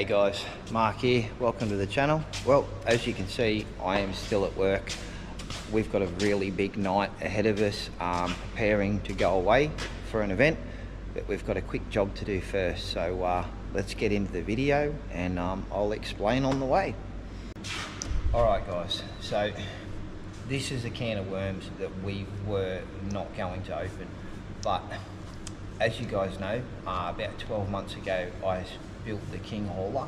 G'day guys, Mark here, welcome to the channel. Well, as you can see, I am still at work. We've got a really big night ahead of us, preparing to go away for an event, but we've got a quick job to do first. So let's get into the video and I'll explain on the way. Alright guys, so this is a can of worms that we were not going to open, but as you guys know, about 12 months ago I built the King hauler,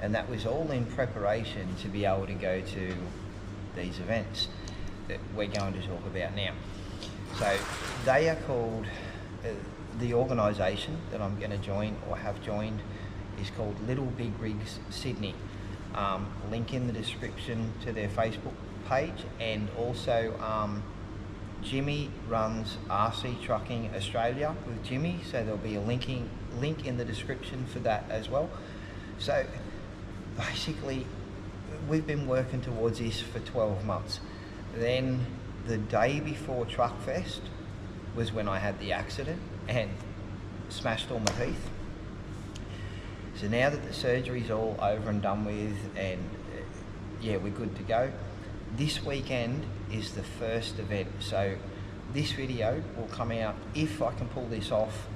and that was all in preparation to be able to go to these events that we're going to talk about now. So they are called, the organisation that I'm going to join or have joined is called Little Big Rigs Sydney. Link in the description to their Facebook page, and also Jimmy runs RC Trucking Australia with Jimmy, so there'll be a link in the description for that as well. So basically we've been working towards this for 12 months. Then the day before Truck Fest was when I had the accident and smashed all my teeth. So now that the surgery's all over and done with, and yeah, we're good to go, this weekend is the first event. So this video will come out, if I can pull this off,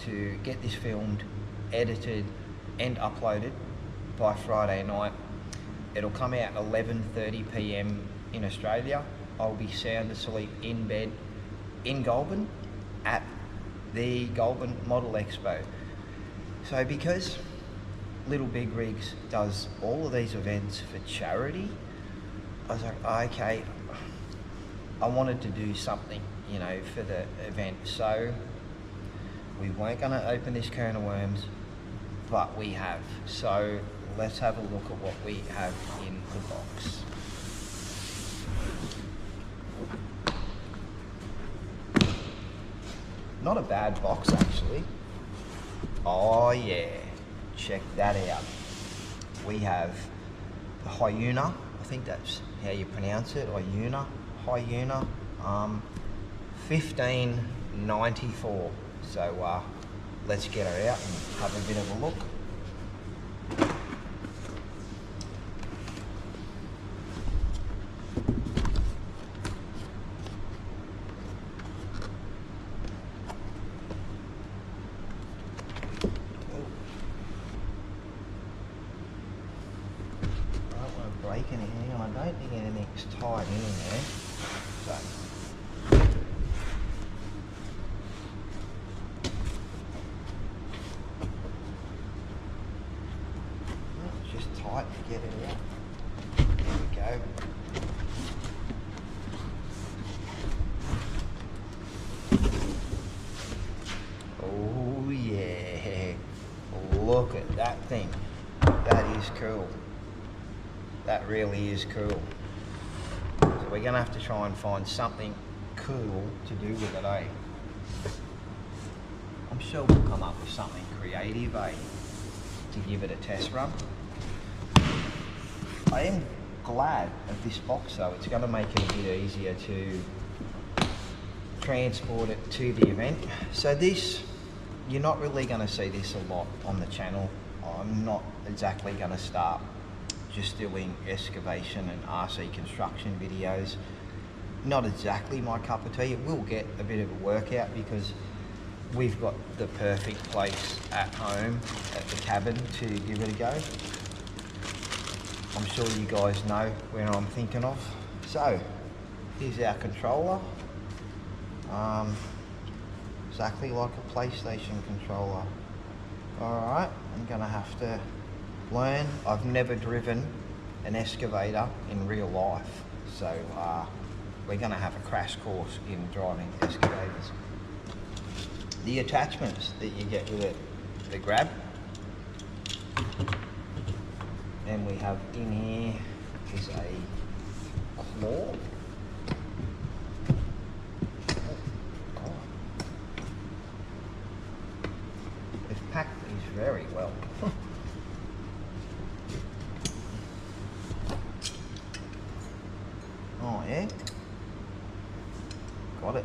to get this filmed, edited and uploaded by Friday night. It'll come out 11:30 PM in Australia. I'll be sound asleep in bed in Golbourn at the Golbourn Model Expo. So because Little Big Rigs does all of these events for charity, I was like, okay, I wanted to do something, you know, for the event. So we weren't going to open this can of worms, but we have. So let's have a look at what we have in the box. Not a bad box actually. Oh yeah, check that out. We have the Huina, I think that's how you pronounce it, Huina, 1594. So let's get her out and have a bit of a look. Break anything, and I don't think anything's tied in there. So it's just tight to get it out. There we go. Oh yeah, look at that thing. That is cool. That really is cool. So we're going to have to try and find something cool to do with it, eh? I'm sure we'll come up with something creative, eh? To give it a test run. I am glad of this box though. It's going to make it a bit easier to transport it to the event. So this, you're not really going to see this a lot on the channel. I'm not exactly going to start just doing excavation and RC construction videos. Not exactly my cup of tea. It will get a bit of a workout because we've got the perfect place at home at the cabin to give it a go. I'm sure you guys know where I'm thinking of. So here's our controller, exactly like a PlayStation controller. Alright, I'm gonna have to learn. I've never driven an excavator in real life, so we're going to have a crash course in driving excavators. The attachments that you get with it, the grab, then we have in here is a claw. They've packed these very well. Oh yeah, got it.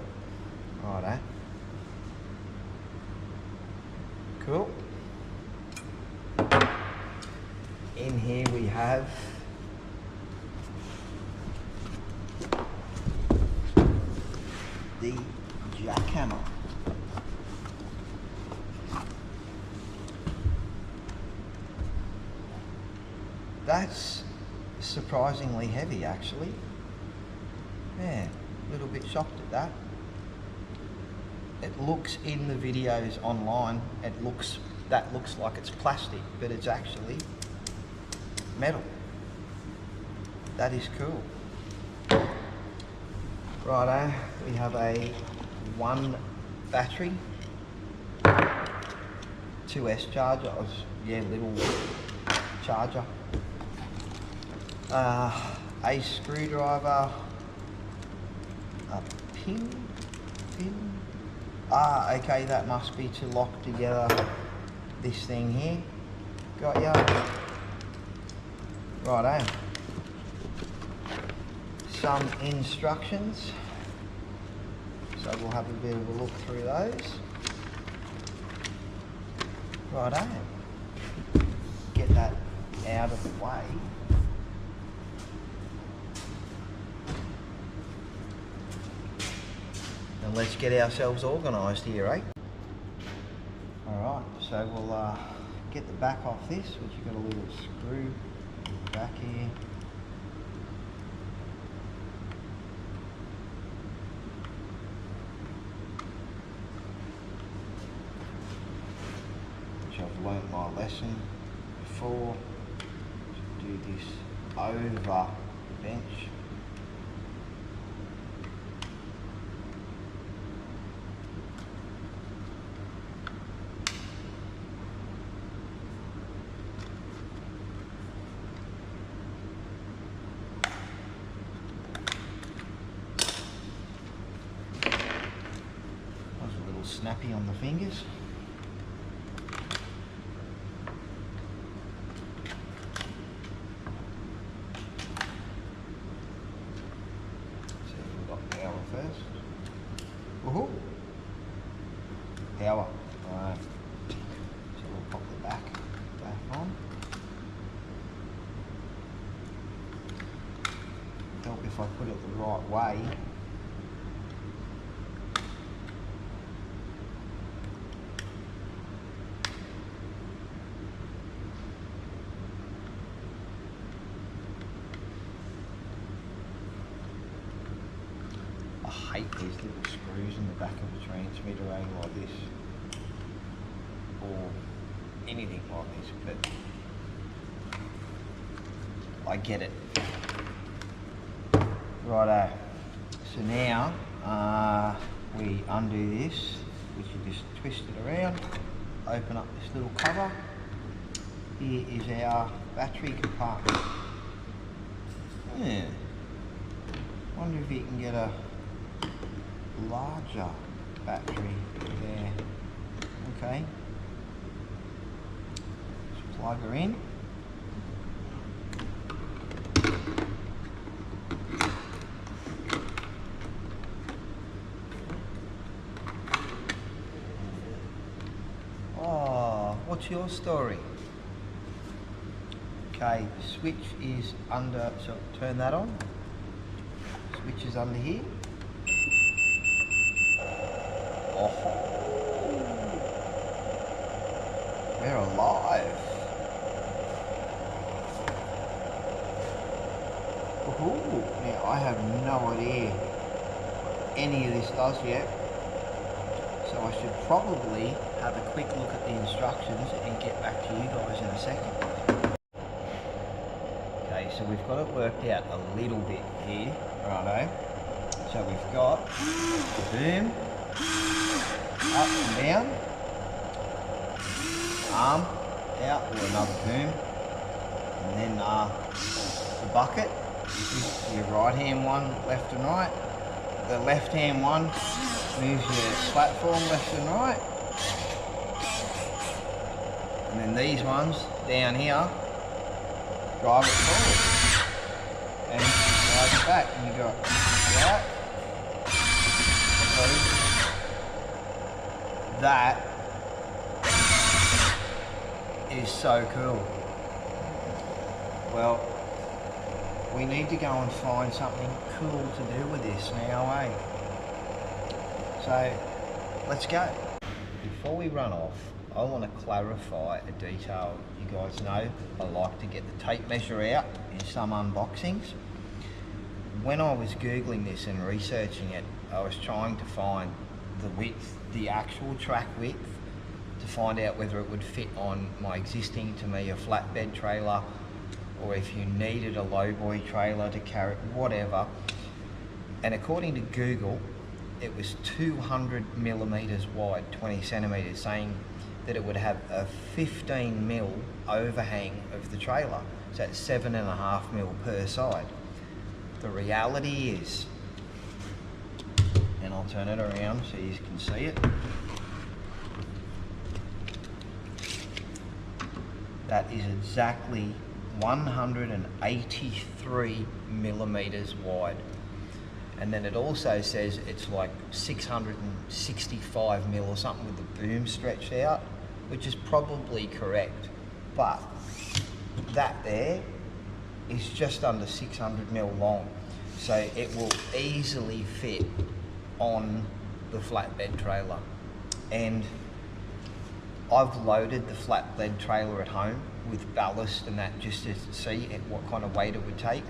Righto. Cool. have the jackhammer. That's surprisingly heavy, actually. Yeah, a little bit shocked at that. It looks in the videos online, that looks like it's plastic, but it's actually metal. That is cool. Righto, we have a 1 battery, 2S charger, little charger, a screwdriver, a pin. Okay, that must be to lock together this thing here. Got ya. Righto. Some instructions. So we'll have a bit of a look through those. Righto. Get that out of the way. And let's get ourselves organised here, eh? Alright, so we'll get the back off this, which you've got a little screw back here. Which I've learnt my lesson before. Do this over the bench. Snappy on the fingers. So we've got power first. Woohoo! Power. Alright. So we'll pop the back on. Help if I put it the right way. I hate these little screws in the back of a transmitter like this, or anything like this, but I get it. Righto, so now we undo this, which you just twist it around, open up this little cover. Here is our battery compartment. Yeah. Wonder if you can get a larger battery there. Okay. Just plug her in. Oh, what's your story? Okay, switch is under, so turn that on. Switch is under here. Oh, we're alive. Ooh, now I have no idea any of this does yet, so I should probably have a quick look at the instructions and get back to you guys in a second. Okay, so we've got it worked out a little bit here, righto. So we've got the boom, up and down, arm out, or another boom, and then the bucket. This is your right hand one, left and right. The left hand one moves your platform left and right. And then these ones down here drive it forward and drive it back, and you go right. That is so cool. Well, we need to go and find something cool to do with this now, eh? So, let's go. Before we run off, I want to clarify a detail. You guys know I like to get the tape measure out in some unboxings. When I was Googling this and researching it, I was trying to find the width, the actual track width, to find out whether it would fit on my existing Tamiya flatbed trailer, or if you needed a lowboy trailer to carry, whatever. And according to Google, it was 200 millimeters wide, 20 centimeters, saying that it would have a 15 mil overhang of the trailer. So that's 7.5 mil per side. The reality is, and I'll turn it around so you can see it, that is exactly 183 millimeters wide. And then it also says it's like 665 mil or something with the boom stretched out, which is probably correct. But that there is just under 600 mil long. So it will easily fit on the flatbed trailer. And I've loaded the flatbed trailer at home with ballast and that, just to see what kind of weight it would take.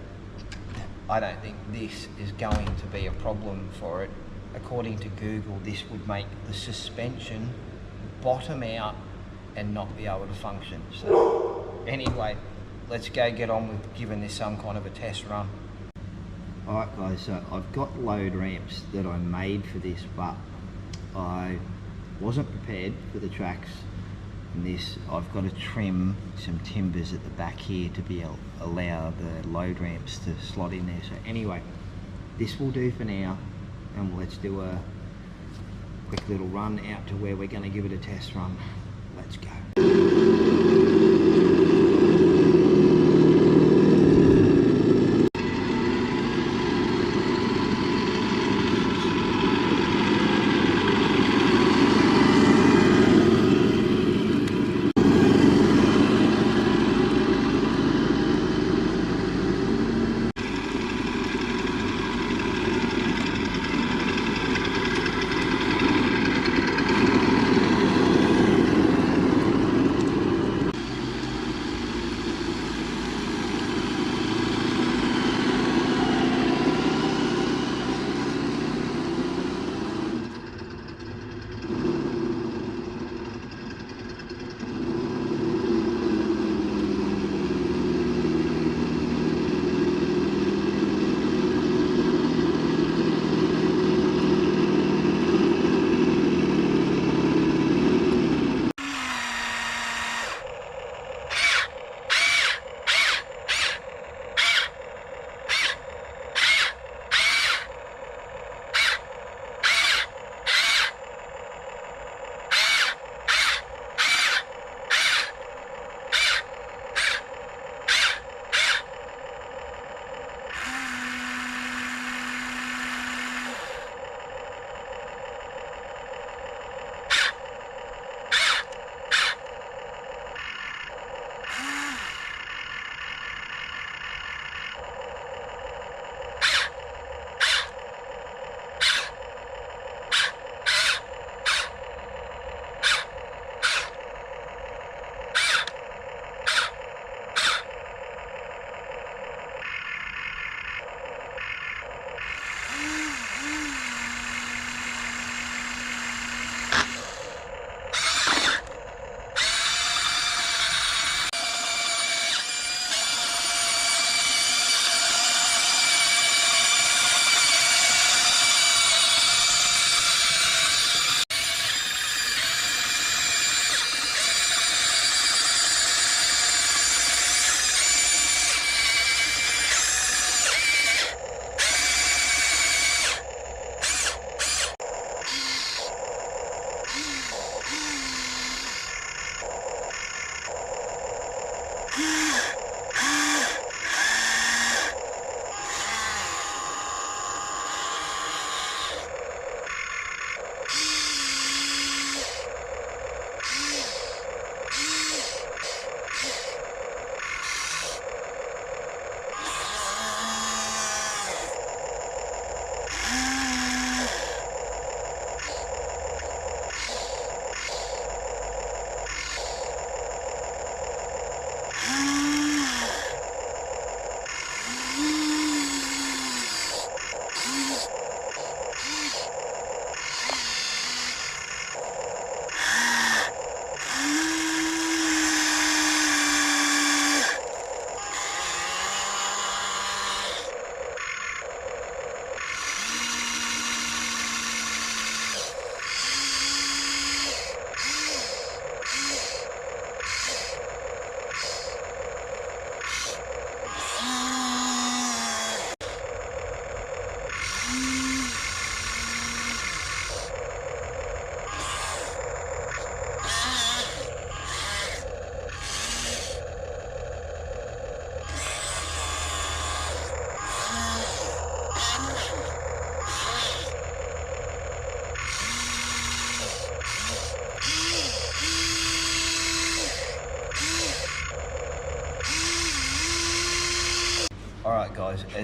I don't think this is going to be a problem for it. According to Google, this would make the suspension bottom out and not be able to function. So anyway, let's go get on with giving this some kind of a test run. Alright guys, so I've got load ramps that I made for this, but I wasn't prepared for the tracks. And this, I've got to trim some timbers at the back here to be allow the load ramps to slot in there. So anyway, this will do for now, and let's do a quick little run out to where we're going to give it a test run. Let's go.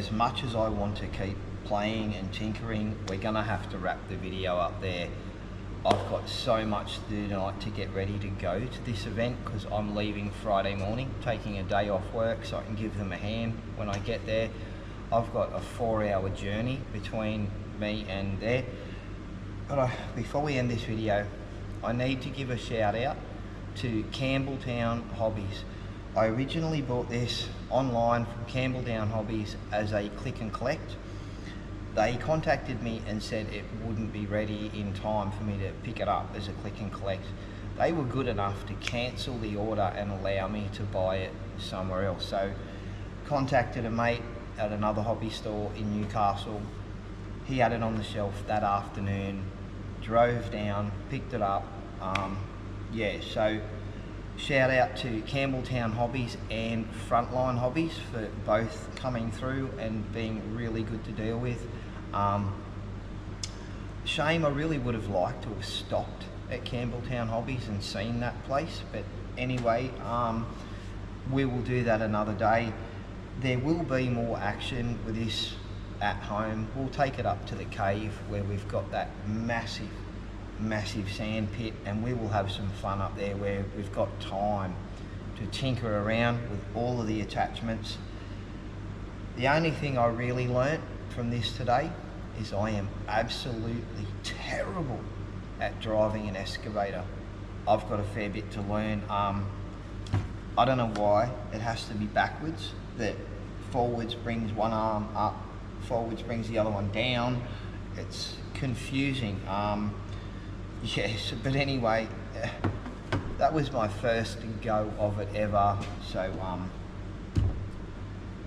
as much as I want to keep playing and tinkering, we're gonna have to wrap the video up there. I've got so much to do tonight to get ready to go to this event, because I'm leaving Friday morning, taking a day off work so I can give them a hand when I get there. I've got a 4-hour journey between me and there. But before we end this video, I need to give a shout out to Campbelltown Hobbies. I originally bought this online from Campbelltown Hobbies as a click and collect. They contacted me and said it wouldn't be ready in time for me to pick it up as a click and collect. They were good enough to cancel the order and allow me to buy it somewhere else. So contacted a mate at another hobby store in Newcastle. He had it on the shelf that afternoon, drove down, picked it up. Yeah, so shout out to Campbelltown Hobbies and Frontline Hobbies for both coming through and being really good to deal with. Shame, I really would have liked to have stopped at Campbelltown Hobbies and seen that place, but anyway, we will do that another day. There will be more action with this at home. We'll take it up to the cave where we've got that massive sand pit, and we will have some fun up there where we've got time to tinker around with all of the attachments. The only thing I really learnt from this today is I am absolutely terrible at driving an excavator. I've got a fair bit to learn. I don't know why it has to be backwards, that forwards brings one arm up, forwards brings the other one down. It's confusing. Yes, but anyway, that was my first go of it ever. So,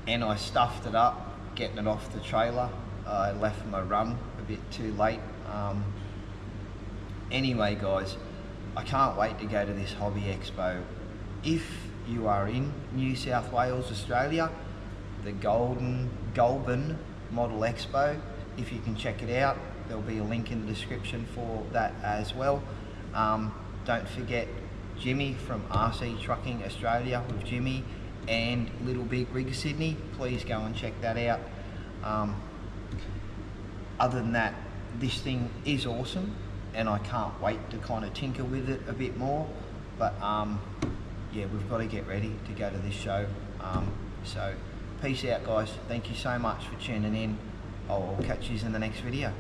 and I stuffed it up, getting it off the trailer. I left my run a bit too late. Anyway, guys, I can't wait to go to this hobby expo. If you are in New South Wales, Australia, the Golbourn Model Expo, if you can check it out, there'll be a link in the description for that as well. Don't forget Jimmy from RC Trucking Australia with Jimmy and Little Big Rig Sydney. Please go and check that out. Other than that, this thing is awesome and I can't wait to kind of tinker with it a bit more. But yeah, we've got to get ready to go to this show. So peace out, guys. Thank you so much for tuning in. I'll catch you in the next video.